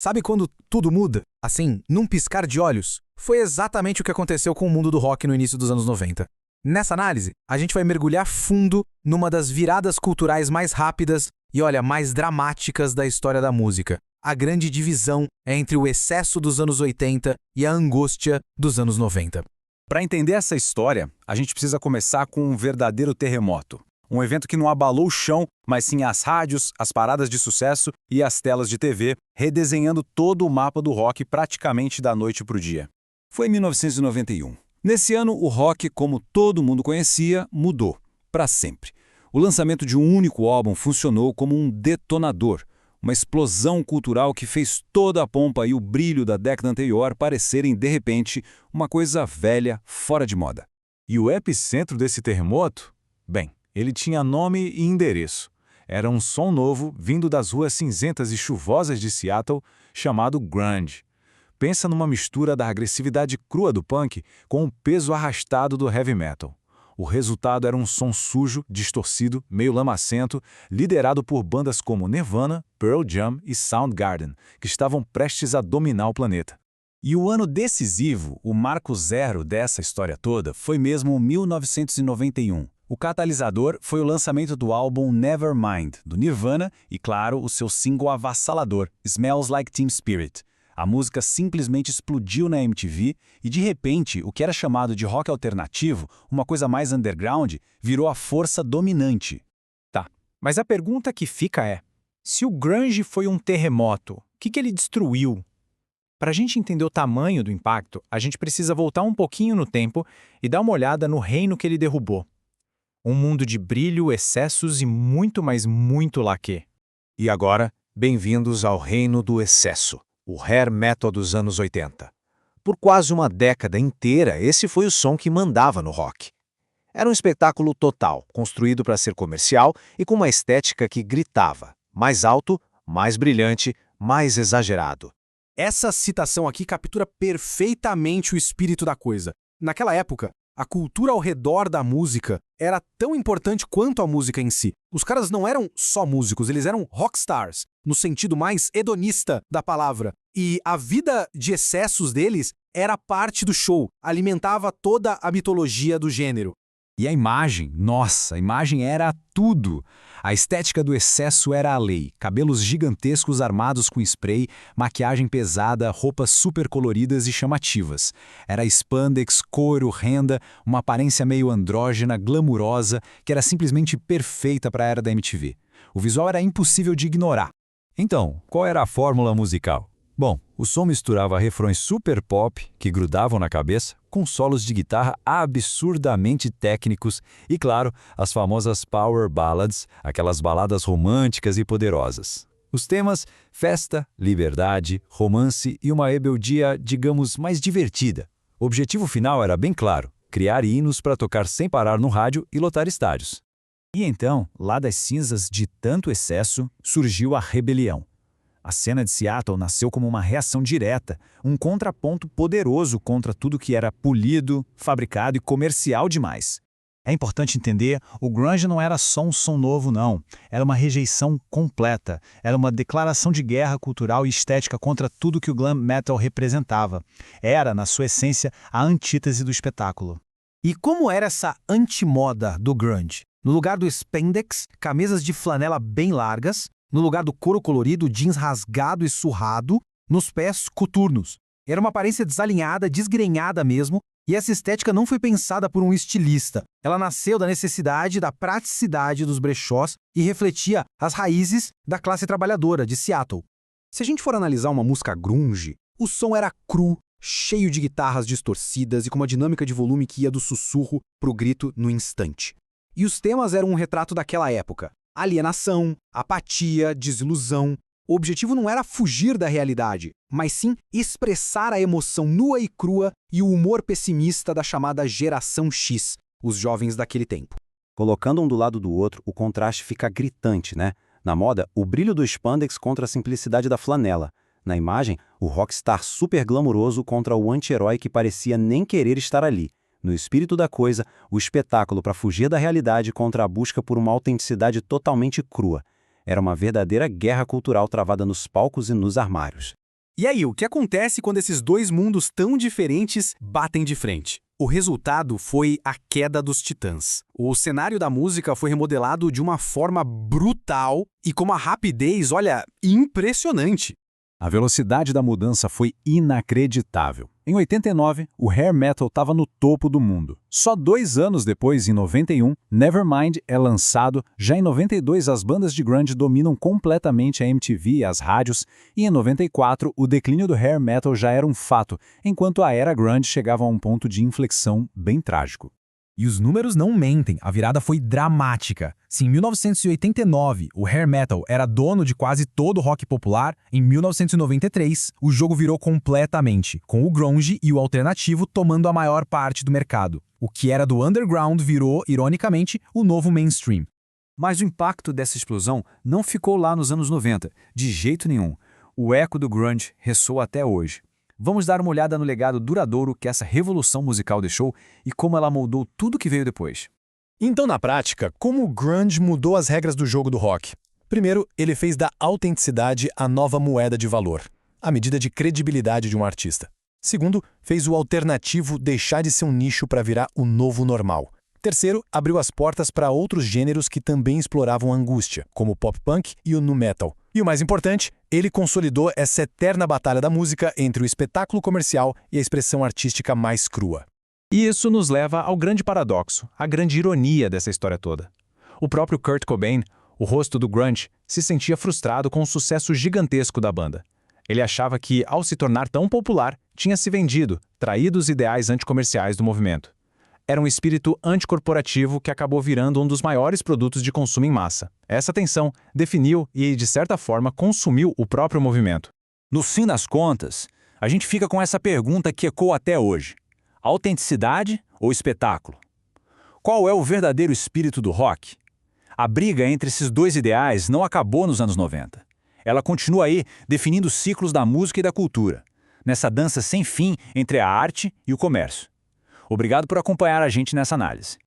Sabe quando tudo muda? Assim, num piscar de olhos? Foi exatamente o que aconteceu com o mundo do rock no início dos anos 90. Nessa análise, a gente vai mergulhar fundo numa das viradas culturais mais rápidas e, olha, mais dramáticas da história da música. A grande divisão entre o excesso dos anos 80 e a angústia dos anos 90. Para entender essa história, a gente precisa começar com um verdadeiro terremoto. Um evento que não abalou o chão, mas sim as rádios, as paradas de sucesso e as telas de TV, redesenhando todo o mapa do rock praticamente da noite para o dia. Foi em 1991. Nesse ano, o rock, como todo mundo conhecia, mudou, para sempre. O lançamento de um único álbum funcionou como um detonador, uma explosão cultural que fez toda a pompa e o brilho da década anterior parecerem, de repente, uma coisa velha, fora de moda. E o epicentro desse terremoto? Bem, ele tinha nome e endereço. Era um som novo vindo das ruas cinzentas e chuvosas de Seattle, chamado grunge. Pensa numa mistura da agressividade crua do punk com o peso arrastado do heavy metal. O resultado era um som sujo, distorcido, meio lamacento, liderado por bandas como Nirvana, Pearl Jam e Soundgarden, que estavam prestes a dominar o planeta. E o ano decisivo, o marco zero dessa história toda, foi mesmo 1991. O catalisador foi o lançamento do álbum Nevermind, do Nirvana, e, claro, o seu single avassalador, Smells Like Teen Spirit. A música simplesmente explodiu na MTV e, de repente, o que era chamado de rock alternativo, uma coisa mais underground, virou a força dominante. Tá, mas a pergunta que fica é, se o grunge foi um terremoto, o que ele destruiu? Para a gente entender o tamanho do impacto, a gente precisa voltar um pouquinho no tempo e dar uma olhada no reino que ele derrubou. Um mundo de brilho, excessos e muito, mas muito laquê. E agora, bem-vindos ao reino do excesso. O hair metal dos anos 80. Por quase uma década inteira, esse foi o som que mandava no rock. Era um espetáculo total, construído para ser comercial e com uma estética que gritava, mais alto, mais brilhante, mais exagerado. Essa citação aqui captura perfeitamente o espírito da coisa. Naquela época, a cultura ao redor da música era tão importante quanto a música em si. Os caras não eram só músicos, eles eram rockstars, no sentido mais hedonista da palavra. E a vida de excessos deles era parte do show, alimentava toda a mitologia do gênero. E a imagem, nossa, a imagem era tudo. A estética do excesso era a lei. Cabelos gigantescos armados com spray, maquiagem pesada, roupas super coloridas e chamativas. Era spandex, couro, renda, uma aparência meio andrógena, glamurosa, que era simplesmente perfeita para a era da MTV. O visual era impossível de ignorar. Então, qual era a fórmula musical? Bom, o som misturava refrões super pop, que grudavam na cabeça, com solos de guitarra absurdamente técnicos e, claro, as famosas power ballads, aquelas baladas românticas e poderosas. Os temas: festa, liberdade, romance e uma rebeldia, digamos, mais divertida. O objetivo final era bem claro: criar hinos para tocar sem parar no rádio e lotar estádios. E então, lá das cinzas de tanto excesso, surgiu a rebelião. A cena de Seattle nasceu como uma reação direta, um contraponto poderoso contra tudo que era polido, fabricado e comercial demais. É importante entender, o grunge não era só um som novo, não. Era uma rejeição completa. Era uma declaração de guerra cultural e estética contra tudo que o glam metal representava. Era, na sua essência, a antítese do espetáculo. E como era essa antimoda do grunge? No lugar do spandex, camisas de flanela bem largas. No lugar do couro colorido, jeans rasgado e surrado. Nos pés, coturnos. Era uma aparência desalinhada, desgrenhada mesmo, e essa estética não foi pensada por um estilista. Ela nasceu da necessidade, da praticidade dos brechós e refletia as raízes da classe trabalhadora de Seattle. Se a gente for analisar uma música grunge, o som era cru, cheio de guitarras distorcidas e com uma dinâmica de volume que ia do sussurro pro grito no instante. E os temas eram um retrato daquela época. Alienação, apatia, desilusão. O objetivo não era fugir da realidade, mas sim expressar a emoção nua e crua e o humor pessimista da chamada Geração X, os jovens daquele tempo. Colocando um do lado do outro, o contraste fica gritante, né? Na moda, o brilho do spandex contra a simplicidade da flanela. Na imagem, o rockstar super glamuroso contra o anti-herói que parecia nem querer estar ali. No espírito da coisa, o espetáculo para fugir da realidade contra a busca por uma autenticidade totalmente crua. Era uma verdadeira guerra cultural travada nos palcos e nos armários. E aí, o que acontece quando esses dois mundos tão diferentes batem de frente? O resultado foi a queda dos Titãs. O cenário da música foi remodelado de uma forma brutal e com uma rapidez, olha, impressionante. A velocidade da mudança foi inacreditável. Em 89, o hair metal estava no topo do mundo. Só 2 anos depois, em 91, Nevermind é lançado. Já em 92, as bandas de grunge dominam completamente a MTV e as rádios. E em 94, o declínio do hair metal já era um fato, enquanto a era grunge chegava a um ponto de inflexão bem trágico. E os números não mentem, a virada foi dramática. Se em 1989 o hair metal era dono de quase todo o rock popular, em 1993 o jogo virou completamente, com o grunge e o alternativo tomando a maior parte do mercado. O que era do underground virou, ironicamente, o novo mainstream. Mas o impacto dessa explosão não ficou lá nos anos 90, de jeito nenhum. O eco do grunge ressoa até hoje. Vamos dar uma olhada no legado duradouro que essa revolução musical deixou e como ela moldou tudo que veio depois. Então, na prática, como o grunge mudou as regras do jogo do rock? Primeiro, ele fez da autenticidade a nova moeda de valor, a medida de credibilidade de um artista. Segundo, fez o alternativo deixar de ser um nicho para virar o novo normal. Terceiro, abriu as portas para outros gêneros que também exploravam a angústia, como o pop punk e o nu metal. E o mais importante, ele consolidou essa eterna batalha da música entre o espetáculo comercial e a expressão artística mais crua. E isso nos leva ao grande paradoxo, a grande ironia dessa história toda. O próprio Kurt Cobain, o rosto do grunge, se sentia frustrado com o sucesso gigantesco da banda. Ele achava que, ao se tornar tão popular, tinha se vendido, traído os ideais anticomerciais do movimento. Era um espírito anticorporativo que acabou virando um dos maiores produtos de consumo em massa. Essa tensão definiu e, de certa forma, consumiu o próprio movimento. No fim das contas, a gente fica com essa pergunta que ecoa até hoje. Autenticidade ou espetáculo? Qual é o verdadeiro espírito do rock? A briga entre esses dois ideais não acabou nos anos 90. Ela continua aí, definindo os ciclos da música e da cultura, nessa dança sem fim entre a arte e o comércio. Obrigado por acompanhar a gente nessa análise.